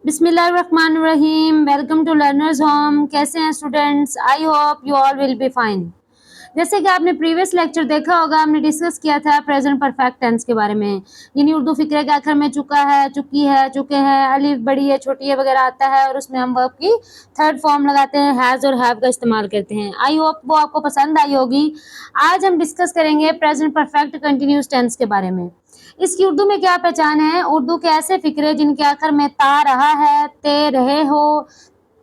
बिस्मिल्लाहिर्रहमानिर्रहीम। Welcome to learners home. कैसे हैं students? I hope you all will be fine. जैसे कि आपने प्रीवियस लेक्चर देखा होगा, हमने डिस्कस किया था प्रेजेंट परफेक्ट टेंस के बारे में। यानी उर्दू फिक्रे के आखिर में चुका है, चुकी है, चुके हैं, अलिफ बड़ी है, छोटी है वगैरह आता है और उसमें हम वर्ब की थर्ड फॉर्म लगाते हैं, हैज़ और हैव का इस्तेमाल करते हैं। आई होप वो आपको पसंद आई होगी। आज हम डिस्कस करेंगे प्रेजेंट परफेक्ट कंटिन्यूस टेंस के बारे में। इसकी उर्दू में क्या पहचान है? उर्दू के ऐसे फिक्रे जिनके आखिर में ता रहा है, ते रहे हो,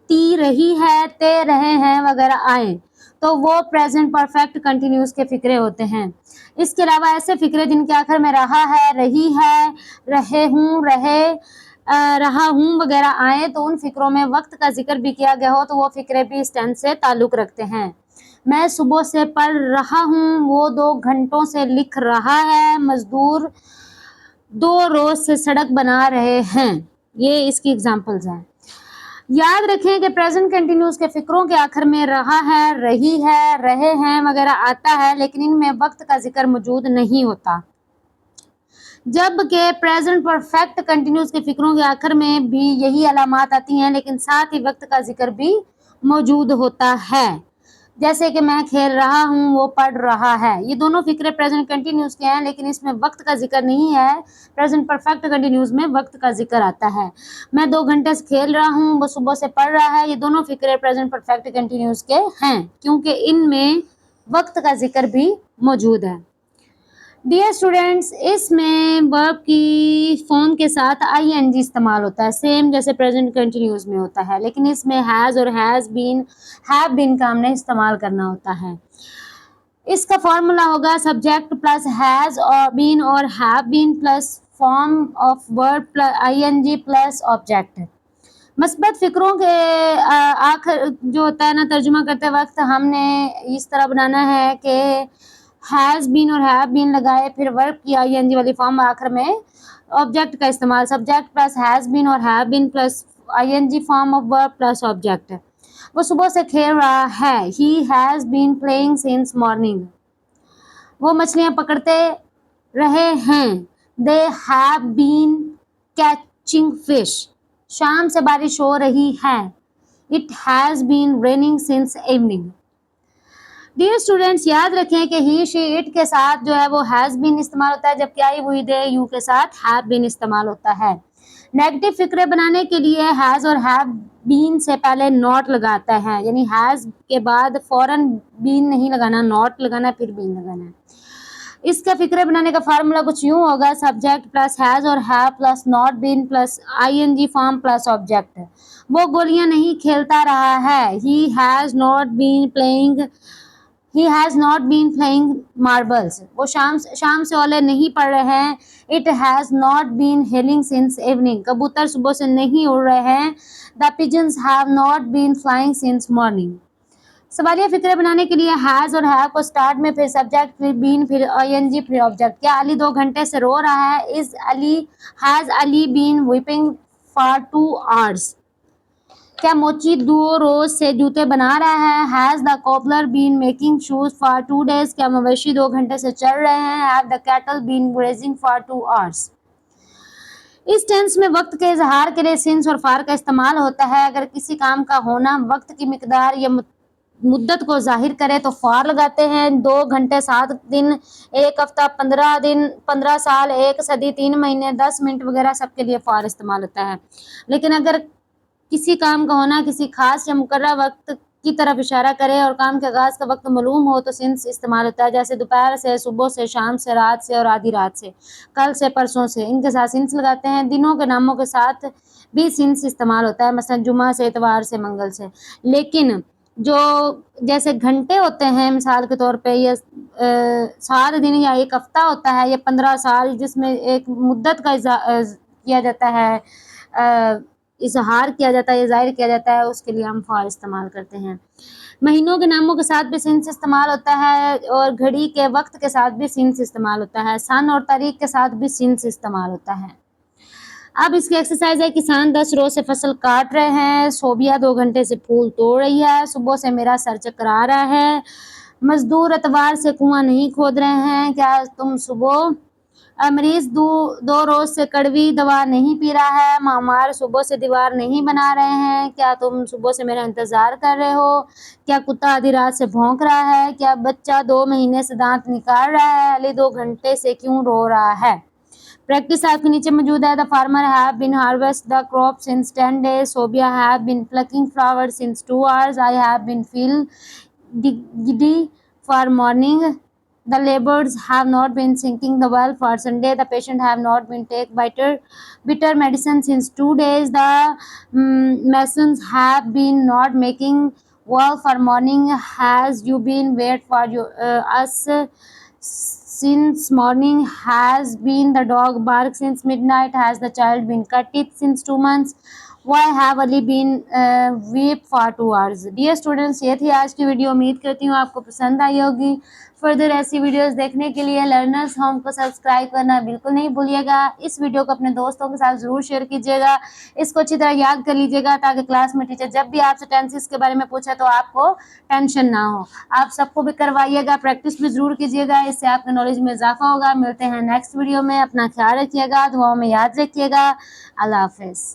ती रही है, ते रहे हैं वगैरह आए तो वो प्रेजेंट परफेक्ट कंटिन्यूस के फिक्रे होते हैं। इसके अलावा ऐसे फिक्रे जिनके आखिर में रहा है, रही है, रहे हूँ, रहे, रहा हूँ वगैरह आए तो उन फिक्रों में वक्त का जिक्र भी किया गया हो तो वो फिक्रे भी इस टेंस से ताल्लुक रखते हैं। मैं सुबह से पढ़ रहा हूँ, वो 2 घंटों से लिख रहा है, मजदूर 2 रोज से सड़क बना रहे हैं। ये इसकी एग्जाम्पल्स हैं। याद रखें कि प्रेजेंट कंटिन्यूस के फिक्रों के आखिर में रहा है, रही है, रहे हैं वगैरह आता है, लेकिन इनमें वक्त का जिक्र मौजूद नहीं होता। जबकि प्रेजेंट परफेक्ट कंटिन्यूस के फिक्रों के आखिर में भी यही अलामात आती हैं, लेकिन साथ ही वक्त का जिक्र भी मौजूद होता है। जैसे कि मैं खेल रहा हूँ, वो पढ़ रहा है। ये दोनों फिक्रे प्रेजेंट कंटिन्यूस के हैं, लेकिन इसमें वक्त का जिक्र नहीं है। प्रेजेंट परफेक्ट कंटिन्यूस में वक्त का जिक्र आता है। मैं 2 घंटे से खेल रहा हूँ, वो सुबह से पढ़ रहा है। ये दोनों फिक्रे प्रेजेंट परफेक्ट कंटिन्यूस के हैं, क्योंकि इनमें वक्त का जिक्र भी मौजूद है। डियर स्टूडेंट्स, इसमें वर्ब की फॉर्म के साथ आईएनजी इस्तेमाल होता है, सेम जैसे प्रेजेंट कंटिन्यूस में होता है, लेकिन इसमें हैज़ और हैज़ बीन, हैव बीन का हमने इस्तेमाल करना होता है। इसका फॉर्मूला होगा सब्जेक्ट प्लस हैज़ और बीन और have been plus form of verb plus ING plus object. मस्बत फिक्रों के आखिर जो होता है ना, तर्जुमा करते वक्त हमने इस तरह बनाना है कि हैज़ बीन और हैव बीन लगाए, फिर वर्ब की आईएनजी वाली फॉर्म, आखिर में ऑब्जेक्ट का इस्तेमाल, सब्जेक्ट प्लस हैज़ बीन और have been plus ING form of verb plus object. वो सुबह से खेल रहा है, he has been playing since morning. वो मछलियाँ पकड़ते रहे हैं, they have been catching fish. शाम से बारिश हो रही है, it has been raining since evening. Dear students, याद रखें कि ही, शी, इट के साथ जो है वो हैज़ बीन इस्तेमाल होता है, जबकि आई, हुई, दे, यू के साथ हैव बीन इस्तेमाल होता है। नेगेटिव फिक्रे बनाने के लिए हैज़ और हैव बीन से पहले नॉट लगाता है, यानी हैज़ के बाद फौरन बीन नहीं लगाना, नॉट लगाना, फिर बीन लगाना है। इसका फिक्रे बनाने का फार्मूला कुछ यूं होगा, सब्जेक्ट प्लस हैज़ और have plus not been plus ING form plus object. वो गोलियां नहीं खेलता रहा है, he has not been playing, he has not been playing marbles. वो शाम से ओले नहीं पड़ रहे हैं, it has not been hailing since evening. कबूतर सुबह से नहीं उड़ रहे हैं, the pigeons have not been flying since morning. सवालिया फिक्रे बनाने के लिए हैज़ और हैव को स्टार्ट में, फिर सब्जेक्ट, फिर बीन, फिर आईएनजी, फिर ऑब्जेक्ट। क्या अली 2 घंटे से रो रहा है? Is Ali, has Ali been weeping for 2 hours? क्या मोची 2 रोज से जूते बना रहा है? Has the cobbler been making shoes for 2 days? क्या मवेशी 2 घंटे से चल रहे हैं? Have the cattle been grazing for 2 hours? इस टेंस में वक्त के इजहार के लिए सिंस और फार का इस्तेमाल होता है। अगर किसी काम का होना वक्त की मिकदार या मुद्दत को जाहिर करे तो फार लगाते हैं। 2 घंटे, 7 दिन, 1 हफ्ता, 15 दिन, 15 साल, 1 सदी, 3 महीने, 10 मिनट वगैरह सबके लिए फार इस्तेमाल होता है। लेकिन अगर किसी काम का होना किसी खास या मुकर्रर वक्त की तरफ इशारा करे और काम के आगाज का वक्त मालूम हो तो सिंस इस्तेमाल होता है, जैसे दोपहर से, सुबह से, शाम से, रात से और आधी रात से, कल से, परसों से, इनके साथ सिंस लगाते हैं। दिनों के नामों के साथ भी सिंस इस्तेमाल होता है, मसलन जुमा से, इतवार से, मंगल से। लेकिन जो जैसे घंटे होते हैं मिसाल के तौर पे, या 7 दिन या 1 हफ्ता होता है, या 15 साल, जिसमें एक मुद्दत का किया जाता है, इजहार किया जाता है या जाहिर किया जाता है, उसके लिए हम फॉर इस्तेमाल करते हैं। महीनों के नामों के साथ भी सिंस इस्तेमाल होता है और घड़ी के वक्त के साथ भी सिंस इस्तेमाल होता है। सन और तारीख के साथ भी सिंस इस्तेमाल होता है। अब इसकी एक्सरसाइज है, किसान 10 रोज से फसल काट रहे हैं, सोबिया 2 घंटे से फूल तोड़ रही है, सुबह से मेरा सर चकरा रहा है, मजदूर एतवार से कुआं नहीं खोद रहे हैं। क्या तुम सुबह मरीज दो रोज से कड़वी दवा नहीं पी रहा है। मामार सुबह से दीवार नहीं बना रहे हैं। क्या तुम सुबह से मेरा इंतजार कर रहे हो? क्या कुत्ता आधी रात से भौंक रहा है? क्या बच्चा 2 महीने से दांत निकाल रहा है? अली 2 घंटे से क्यों रो रहा है? प्रैक्टिस आपके नीचे मौजूद है। The farmer have been harvest the crop since 10 days. Sobia have been plucking flowers since 2 hours. I have been feel giddy for morning. The laborers have not been sinking the well for Sunday. The patient have not been take bitter medicine since 2 days. The masons have been not making well for morning. Has you been wait for us since morning? Has been the dog bark since midnight? Has the child been cut teeth since 2 months? Why have Ali been weep for 2 hours? Dear students, ये थी आज की video. उम्मीद करती हूँ आपको पसंद आई होगी। फर्दर ऐसी वीडियोस देखने के लिए लर्नर्स होम को सब्सक्राइब करना बिल्कुल नहीं भूलिएगा। इस वीडियो को अपने दोस्तों के साथ ज़रूर शेयर कीजिएगा। इसको अच्छी तरह याद कर लीजिएगा ताकि क्लास में टीचर जब भी आपसे टेंसेस के बारे में पूछे तो आपको टेंशन ना हो। आप सबको भी करवाइएगा, प्रैक्टिस भी ज़रूर कीजिएगा। इससे आपके नॉलेज में इजाफा होगा। मिलते हैं नेक्स्ट वीडियो में। अपना ख्याल रखिएगा, दुआओं में याद रखिएगा। अल्लाह हाफिज़।